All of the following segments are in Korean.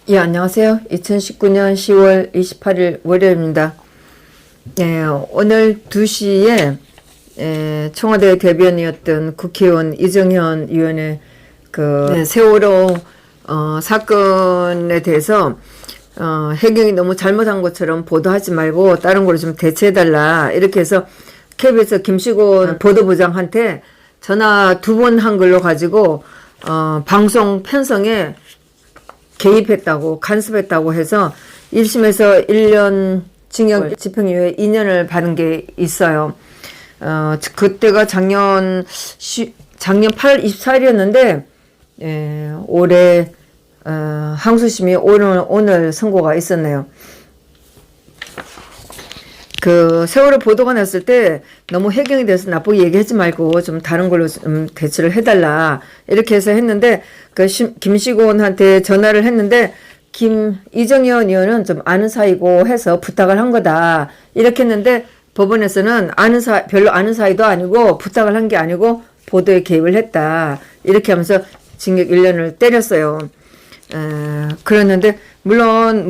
예, 안녕하세요. 2019년 10월 28일 월요일입니다. 오늘 2시에 청와대 대변이었던 국회의원 이정현 의원의 세월호 사건에 대해서 해경이 너무 잘못한 것처럼 보도하지 말고 다른 걸로 좀 대처해달라, 이렇게 해서 KBS 김시곤 보도부장한테 전화 2번 한 걸로 가지고 방송 편성에 개입했다고, 간섭했다고 해서 1심에서 1년 징역 집행유예 2년을 받은 게 있어요. 그때가 작년 8월 24일이었는데 올해 항소심이 오늘 선고가 있었네요. 그 세월호 보도가 났을 때 너무 해경에 대해서 나쁘게 얘기하지 말고 좀 다른 걸로 좀 대처를 해달라, 이렇게 해서 했는데, 김시곤한테 전화를 했는데 이정현 의원은 좀 아는 사이고 해서 부탁을 한 거다, 이렇게 했는데 법원에서는 별로 아는 사이도 아니고 부탁을 한 게 아니고 보도에 개입을 했다, 이렇게 하면서 징역 1년을 때렸어요. 그랬는데 물론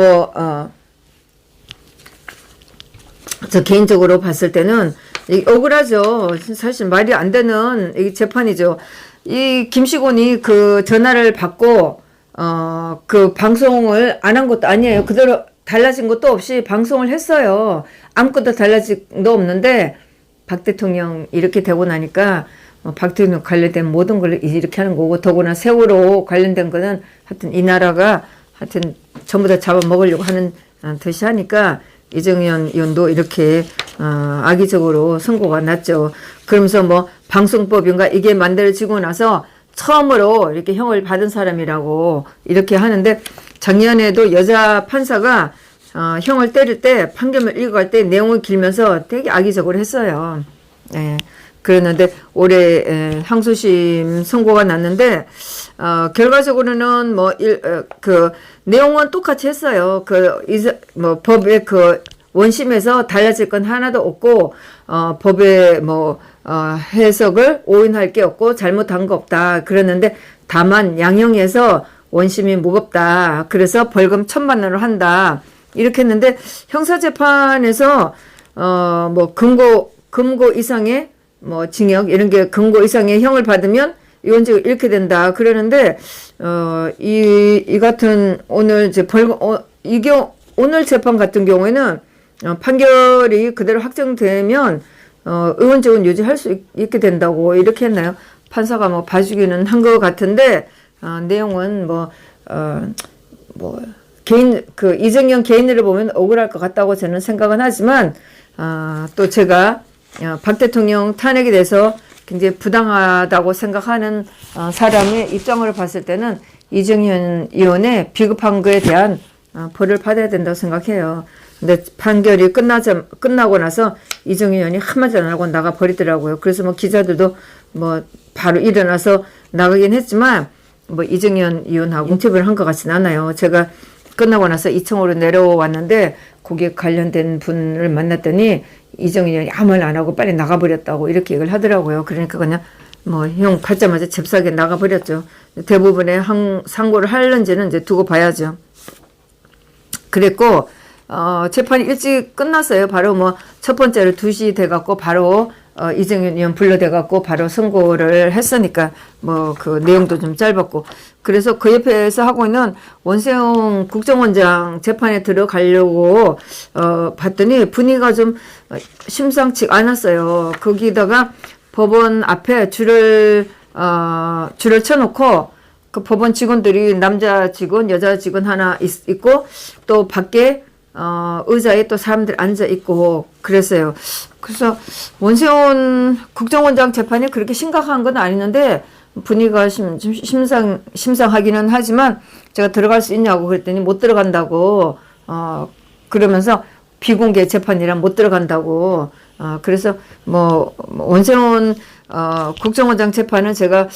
저 개인적으로 봤을 때는 억울하죠. 사실 말이 안 되는 이 재판이죠. 이 김시곤이 그 전화를 받고 그 방송을 안 한 것도 아니에요. 그대로 달라진 것도 없이 방송을 했어요. 아무것도 달라진 것도 없는데 박 대통령 이렇게 되고 나니까 박 대통령 관련된 모든 걸 이렇게 하는 거고, 더구나 세월호 관련된 거는 하여튼 이 나라가 하여튼 전부 다 잡아먹으려고 하는 듯이 하니까 이정현 의원도 이렇게 악의적으로 선고가 났죠. 그러면서 방송법인가 이게 만들어지고 나서 처음으로 이렇게 형을 받은 사람이라고 이렇게 하는데, 작년에도 여자 판사가 형을 때릴 때 판결을 읽어갈 때 내용을 길면서 되게 악의적으로 했어요. 그랬는데 올해 항소심 선고가 났는데 결과적으로는 그 내용은 똑같이 했어요. 법의 그 원심에서 달라질 건 하나도 없고 법의 해석을 오인할 게 없고 잘못한 거 없다 그랬는데, 다만 양형에서 원심이 무겁다, 그래서 벌금 1,000만 원을 한다, 이렇게 했는데 형사재판에서 금고 이상의 징역 이런 게 금고 이상의 형을 받으면 이건 이렇게 된다 그러는데, 이 같은 오늘 이제 이게 오늘 재판 같은 경우에는 판결이 그대로 확정되면 의원직은 유지할 수 있게 된다고 이렇게 했나요? 판사가 봐주기는 한 것 같은데, 내용은 이정현 개인을 보면 억울할 것 같다고 저는 생각은 하지만, 또 제가 박 대통령 탄핵에 대해서 굉장히 부당하다고 생각하는 사람의 입장으로 봤을 때는 이정현 의원의 비겁한 거에 대한 벌을 받아야 된다고 생각해요. 근데 판결이 끝나고 나서 이정현 의원이 한마디 안 하고 나가 버리더라고요. 그래서 기자들도 바로 일어나서 나가긴 했지만 이정현 의원하고 인터뷰를 한 것 같진 않아요. 제가 끝나고 나서 2층으로 내려왔는데 거기에 관련된 분을 만났더니 이정현 의원이 아무 말 안 하고 빨리 나가버렸다고 이렇게 얘기를 하더라고요. 그러니까 그냥 형 받자마자 잽싸게 나가버렸죠. 대부분의 상고를 하는지는 이제 두고 봐야죠. 그랬고 재판이 일찍 끝났어요. 바로 첫 번째로 2시 돼갖고 바로 이정현 의원 불러대갖고 바로 선고를 했으니까 그 내용도 좀 짧았고, 그래서 그 옆에서 하고 있는 원세훈 국정원장 재판에 들어가려고 봤더니 분위기가 좀 심상치 않았어요. 거기다가 법원 앞에 줄을 쳐놓고 그 법원 직원들이 남자 직원, 여자 직원 하나 있고 또 밖에 의자에 또 사람들 앉아 있고 그랬어요. 그래서 원세훈 국정원장 재판이 그렇게 심각한 건 아니는데 분위기가 심상하기는 하지만, 제가 들어갈 수 있냐고 그랬더니 못 들어간다고 그러면서 비공개 재판이라 못 들어간다고. 그래서 원세훈 국정원장 재판은 제가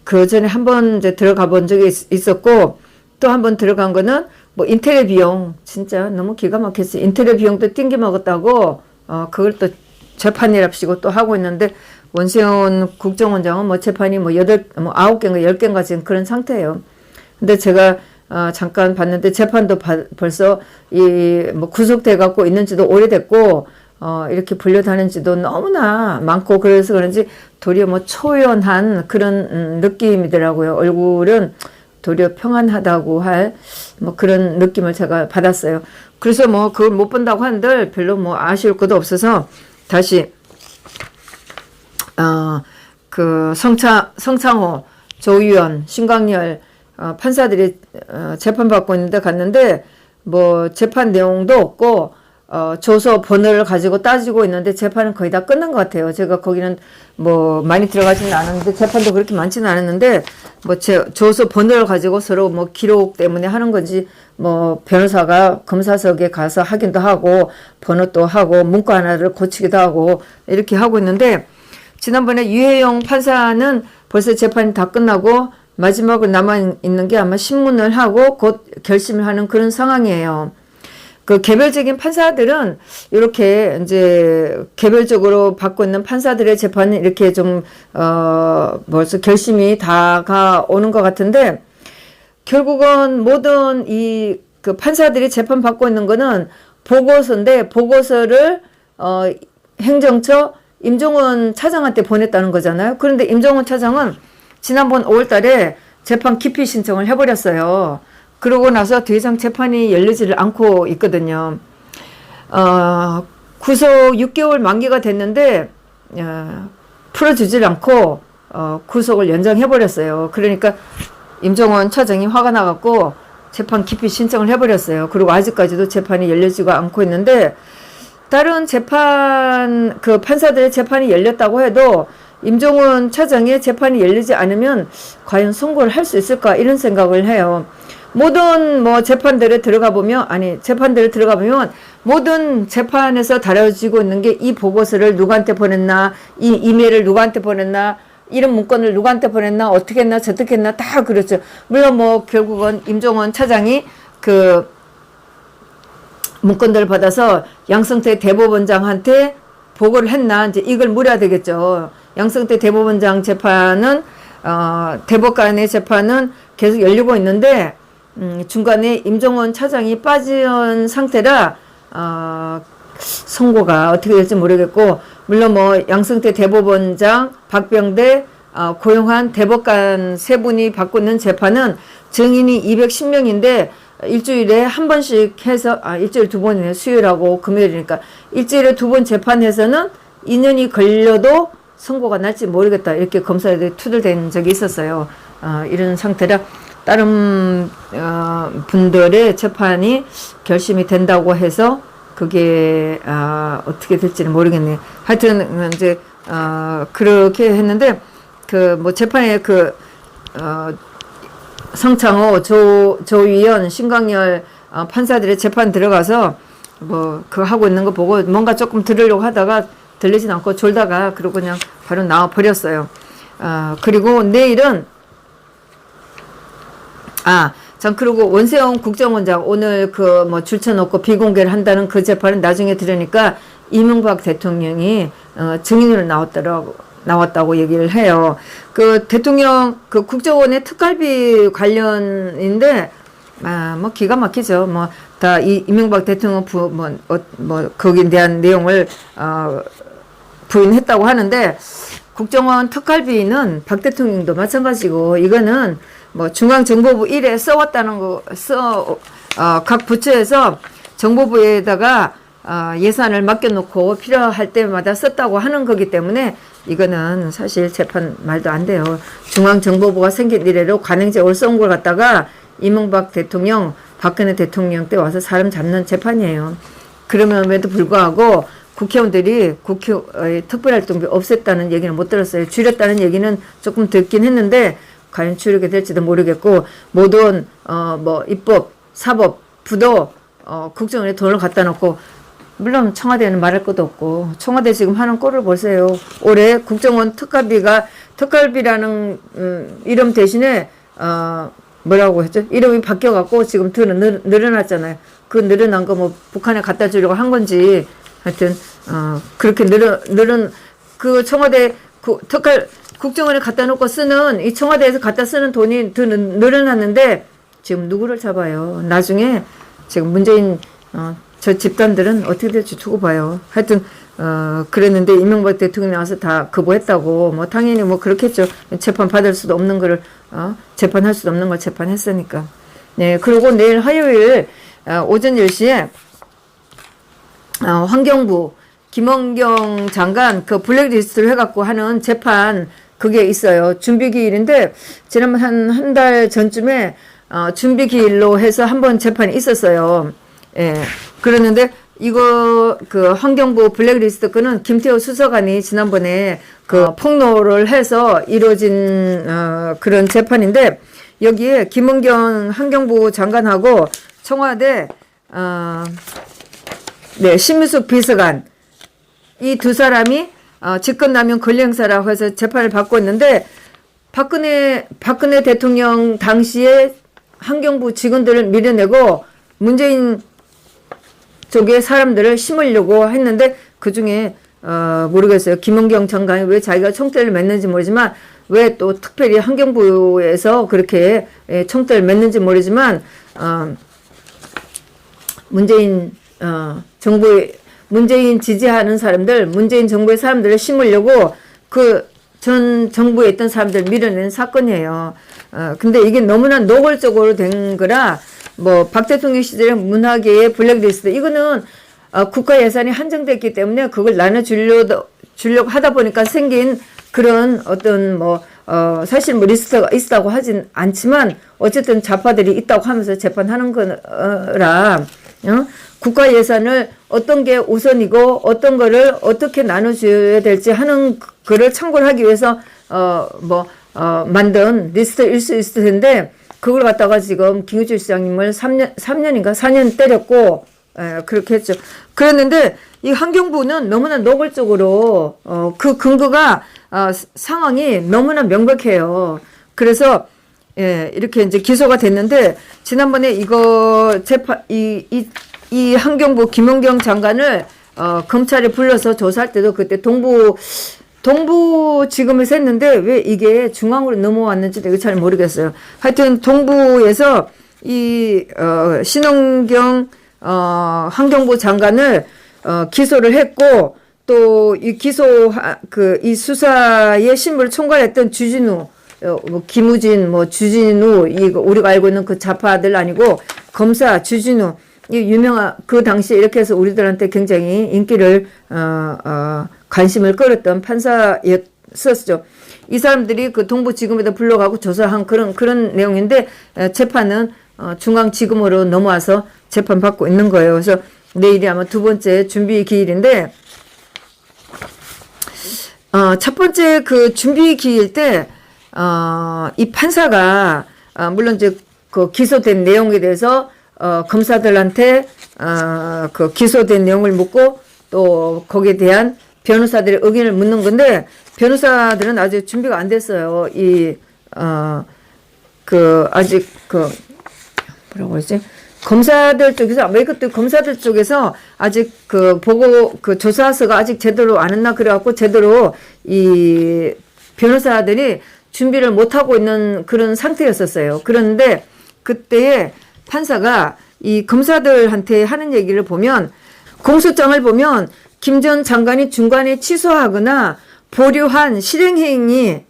그 전에 한 번 이제 들어가 본 적이 있었고, 또 한 번 들어간 거는 인테리어 비용 진짜 너무 기가 막혔어요. 인테리어 비용도 띵겨 먹었다고 그걸 또 재판이랍시고 또 하고 있는데, 원세훈 국정원장은 재판이 9개인가 10개인가 지금 그런 상태예요. 근데 제가 잠깐 봤는데 재판도 벌써 뭐 구속돼 갖고 있는지도 오래됐고 이렇게 불려다닌 지도 너무나 많고 그래서 그런지 도리어 뭐 초연한 그런 느낌이더라고요. 얼굴은 도리어 평안하다고 할 뭐 그런 느낌을 제가 받았어요. 그래서 뭐 그걸 못 본다고 한들 별로 뭐 아쉬울 것도 없어서 다시 그 성창호, 조의원, 신광열 판사들이 재판받고 있는데 갔는데 뭐 재판 내용도 없고 조서 번호를 가지고 따지고 있는데 재판은 거의 다 끝난 것 같아요. 제가 거기는 뭐 많이 들어가지는 않았는데 재판도 그렇게 많지는 않았는데 뭐 조서 번호를 가지고 서로 뭐 기록 때문에 하는 건지 뭐 변호사가 검사석에 가서 확인도 하고 번호도 하고 문구 하나를 고치기도 하고 이렇게 하고 있는데 지난번에 유해영 판사는 벌써 재판이 다 끝나고 마지막으로 남아있는 게 아마 신문을 하고 곧 결심을 하는 그런 상황이에요. 그 개별적인 판사들은 이렇게 이제 개별적으로 받고 있는 판사들의 재판은 이렇게 좀, 벌써 결심이 다가오는 것 같은데 결국은 모든 그 판사들이 재판 받고 있는 거는 보고서인데 보고서를, 행정처 임종원 차장한테 보냈다는 거잖아요. 그런데 임종원 차장은 지난번 5월 달에 재판 기피 신청을 해버렸어요. 그러고 나서 더 이상 재판이 열리지를 않고 있거든요. 구속 6개월 만기가 됐는데, 풀어주질 않고, 구속을 연장해버렸어요. 그러니까 임종원 차장이 화가 나갖고 재판 기피 신청을 해버렸어요. 그리고 아직까지도 재판이 열리지가 않고 있는데, 다른 재판, 그 판사들의 재판이 열렸다고 해도 임종원 차장의 재판이 열리지 않으면 과연 선고를 할 수 있을까 이런 생각을 해요. 모든 뭐 재판들에 들어가 보면 모든 재판에서 다뤄지고 있는 게 이 보고서를 누구한테 보냈나, 이 이메일을 누구한테 보냈나, 이런 문건을 누구한테 보냈나, 어떻게 했나, 저떻게 했나 다 그렇죠. 물론 뭐 결국은 임종원 차장이 그 문건들을 받아서 양승태 대법원장한테 보고를 했나 이제 이걸 물어야 되겠죠. 양승태 대법원장 재판은 대법관의 재판은 계속 열리고 있는데 중간에 임종원 차장이 빠진 상태라 선고가 어떻게 될지 모르겠고 물론 뭐 양승태 대법원장 박병대 고용한 대법관 세 분이 받고 있는 재판은 증인이 210명인데 일주일에 한 번씩 해서 일주일에 두 번이네요. 수요일하고 금요일이니까 일주일에 두 번 재판해서는 2년이 걸려도 선고가 날지 모르겠다 이렇게 검사들이 투덜댄 적이 있었어요. 이런 상태라 다른 분들의 재판이 결심이 된다고 해서 그게 어떻게 될지는 모르겠네요. 하여튼 이제 그렇게 했는데 그 뭐 재판에 그 성창호, 조의원, 신광열 판사들의 재판 들어가서 뭐 그거 하고 있는 거 보고 뭔가 조금 들으려고 하다가 들리진 않고 졸다가 그러고 그냥 바로 나와 버렸어요. 그리고 내일은 참 그리고 원세훈 국정원장 오늘 그 뭐 줄쳐놓고 비공개를 한다는 그 재판은 나중에 들으니까 이명박 대통령이 증인으로 나왔다고 얘기를 해요. 그 대통령 그 국정원의 특갈비 관련인데 뭐 기가 막히죠. 뭐 다 이명박 대통령 거기에 대한 내용을 부인했다고 하는데 국정원 특갈비는 박 대통령도 마찬가지고 이거는 뭐 중앙정보부 1에 써왔다는 거 각 부처에서 정보부에다가 예산을 맡겨놓고 필요할 때마다 썼다고 하는 거기 때문에 이거는 사실 재판 말도 안 돼요. 중앙정보부가 생긴 이래로 관행적으로 써온 걸 갖다가 이명박 대통령, 박근혜 대통령 때 와서 사람 잡는 재판이에요. 그럼에도 불구하고 국회의원들이 국회의 특별활동비 없앴다는 얘기는 못 들었어요. 줄였다는 얘기는 조금 듣긴 했는데 과연 줄이게 될지도 모르겠고 모든 뭐 입법, 사법, 부도 국정원에 돈을 갖다 놓고 물론 청와대는 말할 것도 없고 청와대 지금 하는 꼴을 보세요. 올해 국정원 특갈비라는 이름 대신에 뭐라고 했죠? 이름이 바뀌어갖고 지금 더 늘어났잖아요. 그 늘어난 거 뭐 북한에 갖다 주려고 한 건지 하여튼 그렇게 늘은 그 청와대 국정원에 갖다 놓고 쓰는 이 청와대에서 갖다 쓰는 돈이 더 늘어났는데 지금 누구를 잡아요? 나중에 지금 문재인 저 집단들은 어떻게 될지 두고 봐요. 하여튼 그랬는데 이명박 대통령이 나와서 다 거부했다고. 뭐 당연히 뭐 그렇겠죠. 재판 받을 수도 없는 거를 재판할 수도 없는 걸 재판했으니까. 네, 그리고 내일 화요일 오전 10시에 환경부 김원경 장관 그 블랙리스트를 해갖고 하는 재판 그게 있어요. 준비기일인데 지난번 한 달 전쯤에 준비기일로 해서 한번 재판이 있었어요. 예. 그랬는데 이거 그 환경부 블랙리스트 거는 김태호 수사관이 지난번에 그 폭로를 해서 이루어진 그런 재판인데 여기에 김은경 환경부 장관하고 청와대 네, 신미숙 비서관 이 두 사람이 직권남용 권리행사라고 해서 재판을 받고 있는데 박근혜 대통령 당시에 환경부 직원들을 밀어내고 문재인 쪽에 사람들을 심으려고 했는데 그중에 모르겠어요. 김은경 장관이 왜 자기가 총대를 맸는지 모르지만 왜 또 특별히 환경부에서 그렇게 총대를 맸는지 모르지만 문재인 정부의 문재인 지지하는 사람들, 문재인 정부의 사람들을 심으려고 그 전 정부에 있던 사람들 밀어내는 사건이에요. 근데 이게 너무나 노골적으로 된 거라 뭐 박 대통령 시절에 문화계의 블랙리스트 이거는 국가 예산이 한정됐기 때문에 그걸 나눠주려고 하다 보니까 생긴 그런 어떤 뭐 사실 뭐 리스트가 있다고 하진 않지만 어쨌든 좌파들이 있다고 하면서 재판하는 거라 국가 예산을 어떤 게 우선이고 어떤 거를 어떻게 나눠줘야 될지 하는 거를 참고를 하기 위해서 만든 리스트일 수 있을 텐데 그걸 갖다가 지금 김우주 시장님을 3년인가 4년 때렸고 그렇게 했죠. 그랬는데 이 환경부는 너무나 노골적으로 그 근거가 상황이 너무나 명백해요. 그래서 이렇게 이제 기소가 됐는데 지난번에 이거 재판 이 환경부 김은경 장관을 검찰에 불러서 조사할 때도 그때 동부지검에서 했는데 왜 이게 중앙으로 넘어왔는지도 이거 잘 모르겠어요. 하여튼 동부에서 이 신원경 환경부 장관을 기소를 했고 또 이 이 수사의 신분을 총괄했던 주진우 뭐 김우진 뭐 주진우 이거 우리가 알고 있는 그 좌파들 아니고 검사 주진우 이 유명한 그 당시에 이렇게 해서 우리들한테 굉장히 인기를 관심을 끌었던 판사였었죠. 이 사람들이 그 동부지검에다 불러가고 조사한 그런 내용인데 재판은 중앙지검으로 넘어와서 재판 받고 있는 거예요. 그래서 내일이 아마 두 번째 준비 기일인데 첫 번째 그 준비 기일 때 이 판사가 물론 이제 그 기소된 내용에 대해서 검사들한테 그 기소된 내용을 묻고 또 거기에 대한 변호사들의 의견을 묻는 건데 변호사들은 아직 준비가 안 됐어요. 아직 뭐라고 그러지? 검사들 쪽에서 아메리카도 검사들 쪽에서 아직 그 조사서가 아직 제대로 안 했나 그래갖고 제대로 이 변호사들이 준비를 못 하고 있는 그런 상태였었어요. 그런데 그때에 판사가 이 검사들한테 하는 얘기를 보면 공소장을 보면 김 전 장관이 중간에 취소하거나 보류한 실행행위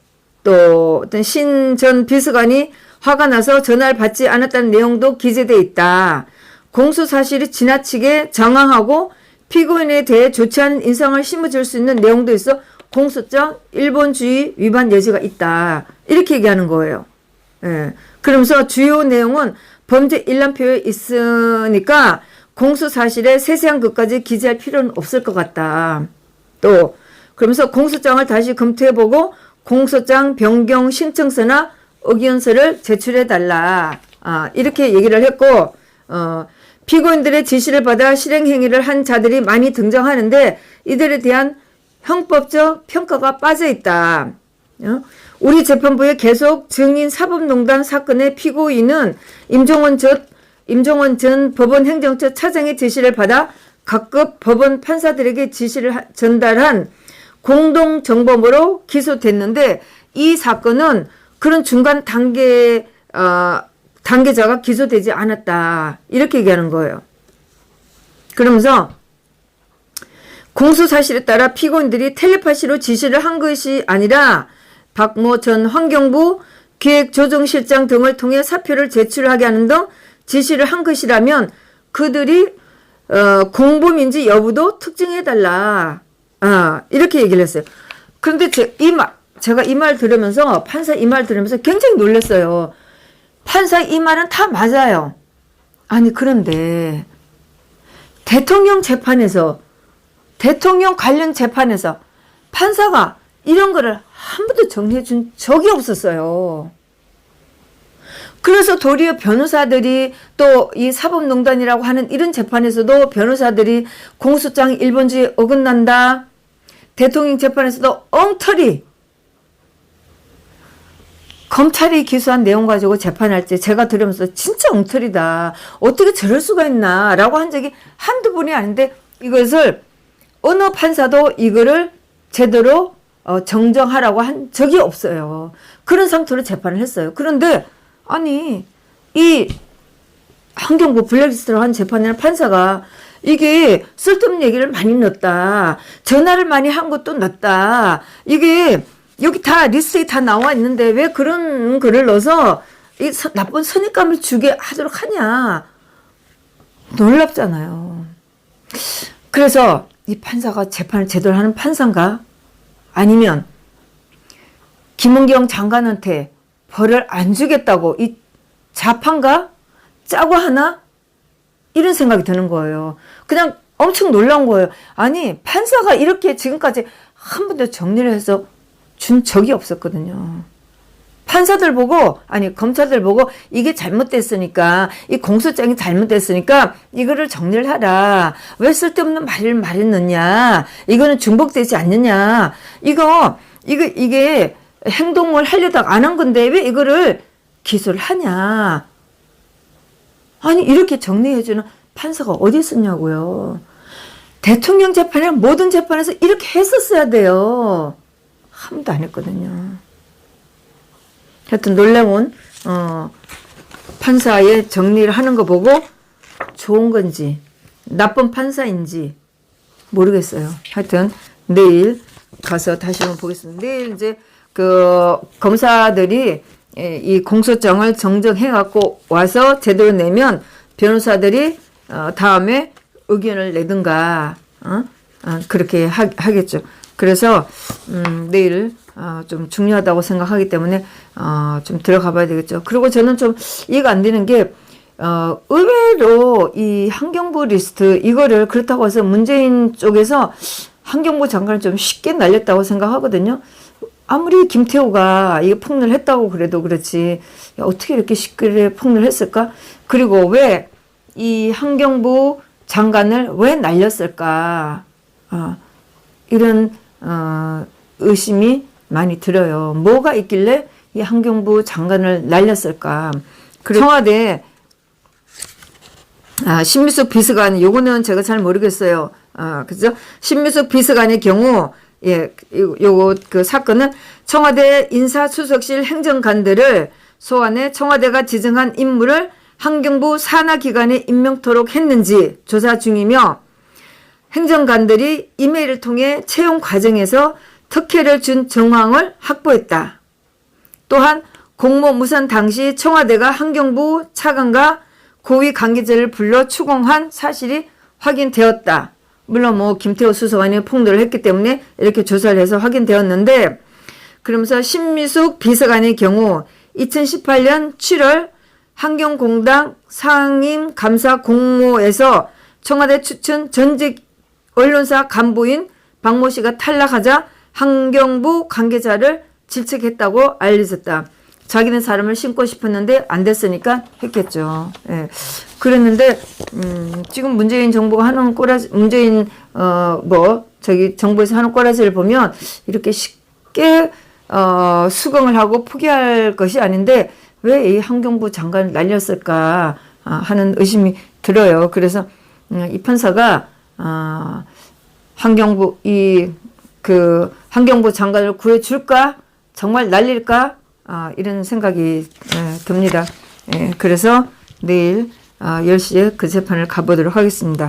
또 어떤 신 전 비서관이 화가 나서 전화를 받지 않았다는 내용도 기재돼 있다. 공소 사실이 지나치게 장황하고 피고인에 대해 좋지 않은 인상을 심어줄 수 있는 내용도 있어 공소장 일본주의 위반 여지가 있다. 이렇게 얘기하는 거예요. 예. 그러면서 주요 내용은 범죄 일람표에 있으니까 공소 사실에 세세한 것까지 기재할 필요는 없을 것 같다. 또 그러면서 공소장을 다시 검토해보고 공소장 변경 신청서나 의견서를 제출해달라. 이렇게 얘기를 했고 피고인들의 지시를 받아 실행행위를 한 자들이 많이 등장하는데 이들에 대한 형법적 평가가 빠져있다. 우리 재판부에 계속 증인 사법농단 사건의 피고인은 임종원 전 법원 행정처 차장의 지시를 받아 각급 법원 판사들에게 지시를 전달한 공동정범으로 기소됐는데 이 사건은 그런 중간 단계 관계자가 기소되지 않았다. 이렇게 얘기하는 거예요. 그러면서 공소 사실에 따라 피고인들이 텔레파시로 지시를 한 것이 아니라 박모 전 환경부 기획조정실장 등을 통해 사표를 제출하게 하는 등 지시를 한 것이라면 그들이 공범인지 여부도 특정해달라. 이렇게 얘기를 했어요. 그런데 제가 이 말 들으면서 판사 이 말 들으면서 굉장히 놀랐어요. 판사 이 말은 다 맞아요. 아니 그런데 대통령 재판에서 대통령 관련 재판에서 판사가 이런 거를 한 번도 정리해 준 적이 없었어요. 그래서 도리어 변호사들이 또 이 사법농단이라고 하는 이런 재판에서도 변호사들이 공소장 일본주의에 어긋난다. 대통령 재판에서도 엉터리 검찰이 기소한 내용 가지고 재판할 때 제가 들으면서 진짜 엉터리다. 어떻게 저럴 수가 있나 라고 한 적이 한두 번이 아닌데 이것을 어느 판사도 이거를 제대로 정정하라고 한 적이 없어요. 그런 상태로 재판을 했어요. 그런데 아니 이 환경부 블랙리스트로 한 재판이나 판사가 이게 쓸데없는 얘기를 많이 넣었다. 전화를 많이 한 것도 넣었다. 이게 여기 다 리스트에 다 나와 있는데 왜 그런 글을 넣어서 이 나쁜 선입감을 주게 하도록 하냐. 놀랍잖아요. 그래서 이 판사가 재판을 제대로 하는 판사인가? 아니면 김은경 장관한테 벌을 안 주겠다고 이 자판가? 짜고 하나? 이런 생각이 드는 거예요. 그냥 엄청 놀라운 거예요. 아니 판사가 이렇게 지금까지 한 번도 정리를 해서 준 적이 없었거든요. 판사들 보고 아니 검찰들 보고 이게 잘못됐으니까 이 공소장이 잘못됐으니까 이거를 정리를 하라. 왜 쓸데없는 말을 넣냐. 이거는 중복되지 않느냐. 이게 행동을 하려다가 안 한 건데 왜 이거를 기소를 하냐. 아니 이렇게 정리해주는 판사가 어디 있었냐고요. 대통령 재판이나 모든 재판에서 이렇게 했었어야 돼요. 한 번도 안 했거든요. 하여튼 놀라운 판사의 정리를 하는 거 보고 좋은 건지 나쁜 판사인지 모르겠어요. 하여튼 내일 가서 다시 한번 보겠습니다. 내일 이제 그 검사들이 이 공소장을 정정해 갖고 와서 제대로 내면 변호사들이 다음에 의견을 내든가 그렇게 하겠죠. 그래서 내일 좀 중요하다고 생각하기 때문에 좀 들어가 봐야 되겠죠. 그리고 저는 좀 이해가 안 되는 게 의외로 이 환경부 리스트 이거를 그렇다고 해서 문재인 쪽에서 환경부 장관을 좀 쉽게 날렸다고 생각하거든요. 아무리 김태호가 이게 폭로를 했다고 그래도 그렇지 어떻게 이렇게 쉽게 폭로를 했을까? 그리고 왜 이 환경부 장관을 왜 날렸을까? 이런 의심이 많이 들어요. 뭐가 있길래 이 환경부 장관을 날렸을까? 청와대 신미숙 비서관 요거는 제가 잘 모르겠어요. 그죠? 신미숙 비서관의 경우 요거 그 사건은 청와대 인사수석실 행정관들을 소환해 청와대가 지정한 인물을 환경부 산하기관에 임명토록 했는지 조사 중이며 행정관들이 이메일을 통해 채용 과정에서 특혜를 준 정황을 확보했다. 또한 공모 무산 당시 청와대가 환경부 차관과 고위 관계자를 불러 추궁한 사실이 확인되었다. 물론 뭐 김태호 수석관이 폭로를 했기 때문에 이렇게 조사를 해서 확인되었는데 그러면서 신미숙 비서관의 경우 2018년 7월 환경공단 상임감사 공모에서 청와대 추천 전직 언론사 간부인 박모 씨가 탈락하자 환경부 관계자를 질책했다고 알려졌다. 자기는 사람을 심고 싶었는데 안 됐으니까 했겠죠. 예. 그랬는데 지금 문재인 정부가 하는 꼬라지 문재인 정부에서 하는 꼬라지를 보면 이렇게 쉽게 수긍을 하고 포기할 것이 아닌데 왜 이 환경부 장관을 날렸을까 하는 의심이 들어요. 그래서 이 판사가 환경부 환경부 장관을 구해줄까? 정말 날릴까? 이런 생각이 듭니다. 예, 그래서 내일 10시에 그 재판을 가보도록 하겠습니다.